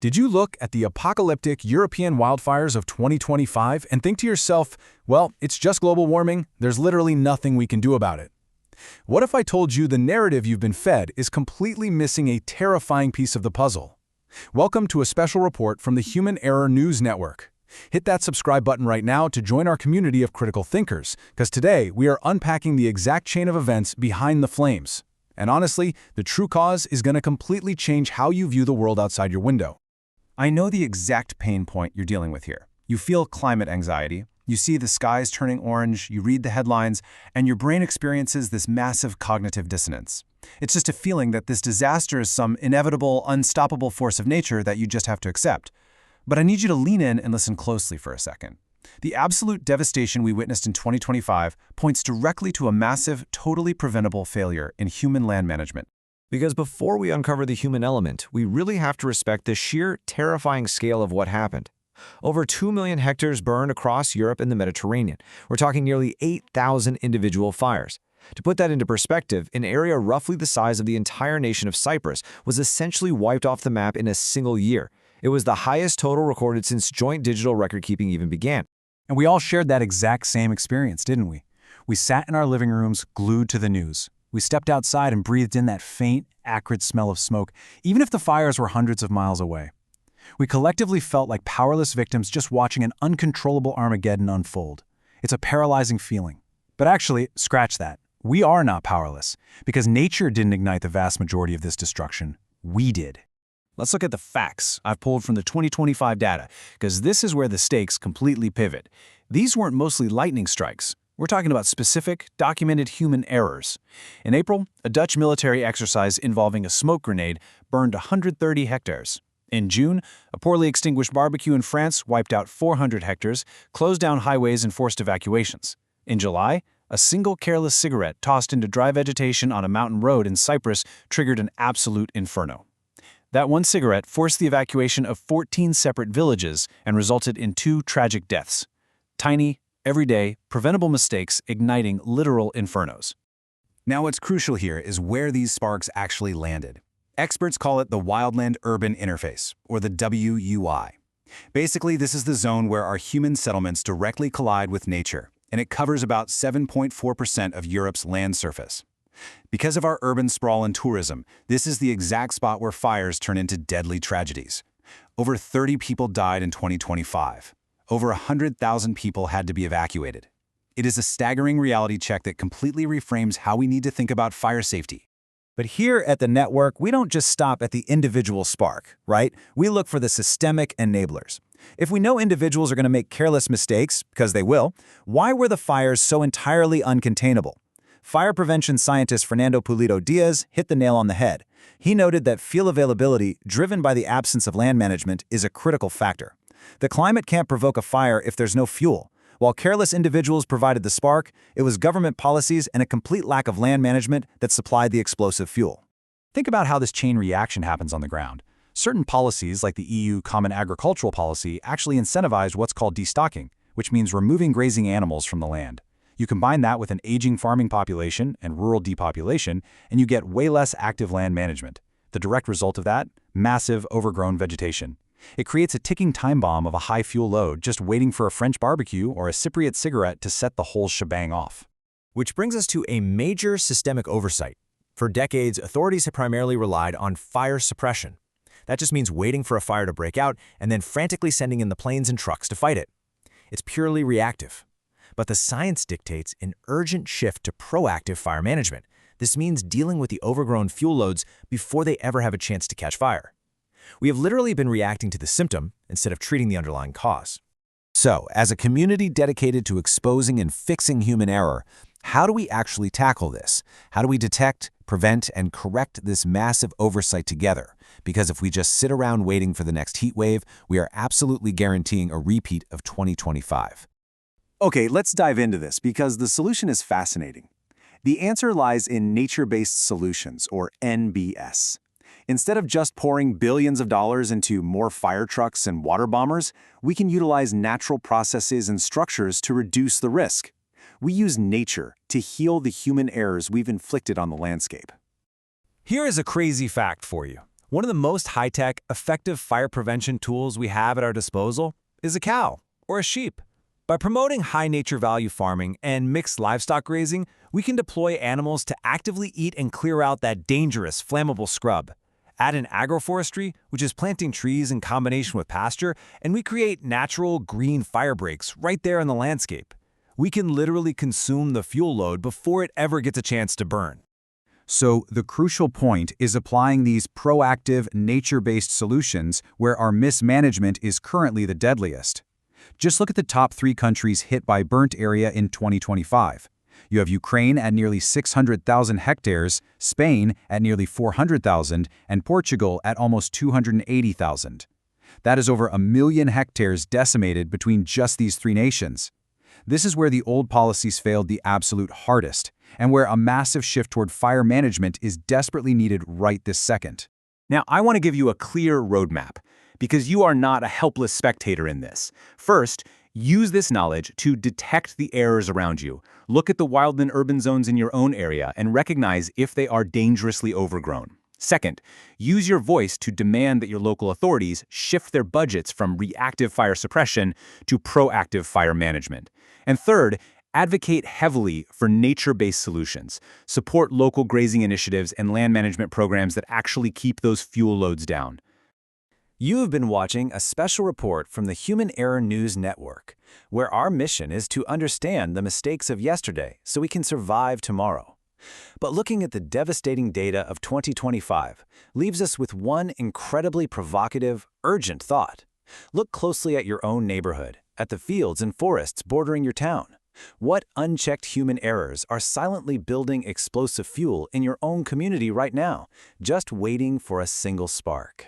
Did you look at the apocalyptic European wildfires of 2025 and think to yourself, well, it's just global warming, there's literally nothing we can do about it? What if I told you the narrative you've been fed is completely missing a terrifying piece of the puzzle? Welcome to a special report from the Human Error News Network. Hit that subscribe button right now to join our community of critical thinkers, because today we are unpacking the exact chain of events behind the flames. And honestly, the true cause is going to completely change how you view the world outside your window. I know the exact pain point you're dealing with here. You feel climate anxiety, you see the skies turning orange, you read the headlines, and your brain experiences this massive cognitive dissonance. It's just a feeling that this disaster is some inevitable, unstoppable force of nature that you just have to accept. But I need you to lean in and listen closely for a second. The absolute devastation we witnessed in 2025 points directly to a massive, totally preventable failure in human land management. Because before we uncover the human element, we really have to respect the sheer, terrifying scale of what happened. Over 2 million hectares burned across Europe and the Mediterranean. We're talking nearly 8,000 individual fires. To put that into perspective, an area roughly the size of the entire nation of Cyprus was essentially wiped off the map in a single year. It was the highest total recorded since joint digital record-keeping even began. And we all shared that exact same experience, didn't we? We sat in our living rooms, glued to the news. We stepped outside and breathed in that faint, acrid smell of smoke, even if the fires were hundreds of miles away. We collectively felt like powerless victims just watching an uncontrollable Armageddon unfold. It's a paralyzing feeling. But actually, scratch that. We are not powerless, because nature didn't ignite the vast majority of this destruction. We did. Let's look at the facts I've pulled from the 2025 data, because this is where the stakes completely pivot. These weren't mostly lightning strikes. We're talking about specific, documented human errors. In April, a Dutch military exercise involving a smoke grenade burned 130 hectares. In June, a poorly extinguished barbecue in France wiped out 400 hectares, closed down highways and forced evacuations. In July, a single careless cigarette tossed into dry vegetation on a mountain road in Cyprus triggered an absolute inferno. That one cigarette forced the evacuation of 14 separate villages and resulted in 2 tragic deaths. Tiny, everyday, preventable mistakes igniting literal infernos. Now what's crucial here is where these sparks actually landed. Experts call it the wildland-urban interface, or the WUI. Basically, this is the zone where our human settlements directly collide with nature, and it covers about 7.4% of Europe's land surface. Because of our urban sprawl and tourism, this is the exact spot where fires turn into deadly tragedies. Over 30 people died in 2025. Over 100,000 people had to be evacuated. It is a staggering reality check that completely reframes how we need to think about fire safety. But here at the network, we don't just stop at the individual spark, right? We look for the systemic enablers. If we know individuals are going to make careless mistakes, because they will, why were the fires so entirely uncontainable? Fire prevention scientist Fernando Pulido Diaz hit the nail on the head. He noted that fuel availability, driven by the absence of land management, is a critical factor. The climate can't provoke a fire if there's no fuel. While careless individuals provided the spark, it was government policies and a complete lack of land management that supplied the explosive fuel. Think about how this chain reaction happens on the ground. Certain policies, like the EU Common Agricultural Policy, actually incentivized what's called destocking, which means removing grazing animals from the land. You combine that with an aging farming population and rural depopulation, and you get way less active land management. The direct result of that? Massive, overgrown vegetation. It creates a ticking time bomb of a high fuel load just waiting for a French barbecue or a Cypriot cigarette to set the whole shebang off. Which brings us to a major systemic oversight. For decades, authorities have primarily relied on fire suppression. That just means waiting for a fire to break out and then frantically sending in the planes and trucks to fight it. It's purely reactive. But the science dictates an urgent shift to proactive fire management. This means dealing with the overgrown fuel loads before they ever have a chance to catch fire. We have literally been reacting to the symptom instead of treating the underlying cause. So, as a community dedicated to exposing and fixing human error, how do we actually tackle this? How do we detect, prevent, and correct this massive oversight together? Because if we just sit around waiting for the next heat wave, we are absolutely guaranteeing a repeat of 2025. Okay, let's dive into this because the solution is fascinating. The answer lies in nature-based solutions, or NBS. Instead of just pouring billions of dollars into more fire trucks and water bombers, we can utilize natural processes and structures to reduce the risk. We use nature to heal the human errors we've inflicted on the landscape. Here is a crazy fact for you. One of the most high-tech, effective fire prevention tools we have at our disposal is a cow or a sheep. By promoting high nature value farming and mixed livestock grazing, we can deploy animals to actively eat and clear out that dangerous, flammable scrub. Add in agroforestry, which is planting trees in combination with pasture, and we create natural green fire breaks right there in the landscape. We can literally consume the fuel load before it ever gets a chance to burn. So the crucial point is applying these proactive, nature-based solutions where our mismanagement is currently the deadliest. Just look at the top 3 countries hit by burnt area in 2025. You have Ukraine at nearly 600,000 hectares, Spain at nearly 400,000, and Portugal at almost 280,000. That is over 1 million hectares decimated between just these 3 nations. This is where the old policies failed the absolute hardest, and where a massive shift toward fire management is desperately needed right this second. Now, I want to give you a clear roadmap, because you are not a helpless spectator in this. First, use this knowledge to detect the errors around you. Look at the wildland-urban zones in your own area and recognize if they are dangerously overgrown. Second, use your voice to demand that your local authorities shift their budgets from reactive fire suppression to proactive fire management. And third, advocate heavily for nature-based solutions. Support local grazing initiatives and land management programs that actually keep those fuel loads down. You have been watching a special report from the Human Error News Network, where our mission is to understand the mistakes of yesterday so we can survive tomorrow. But looking at the devastating data of 2025 leaves us with one incredibly provocative, urgent thought. Look closely at your own neighborhood, at the fields and forests bordering your town. What unchecked human errors are silently building explosive fuel in your own community right now, just waiting for a single spark?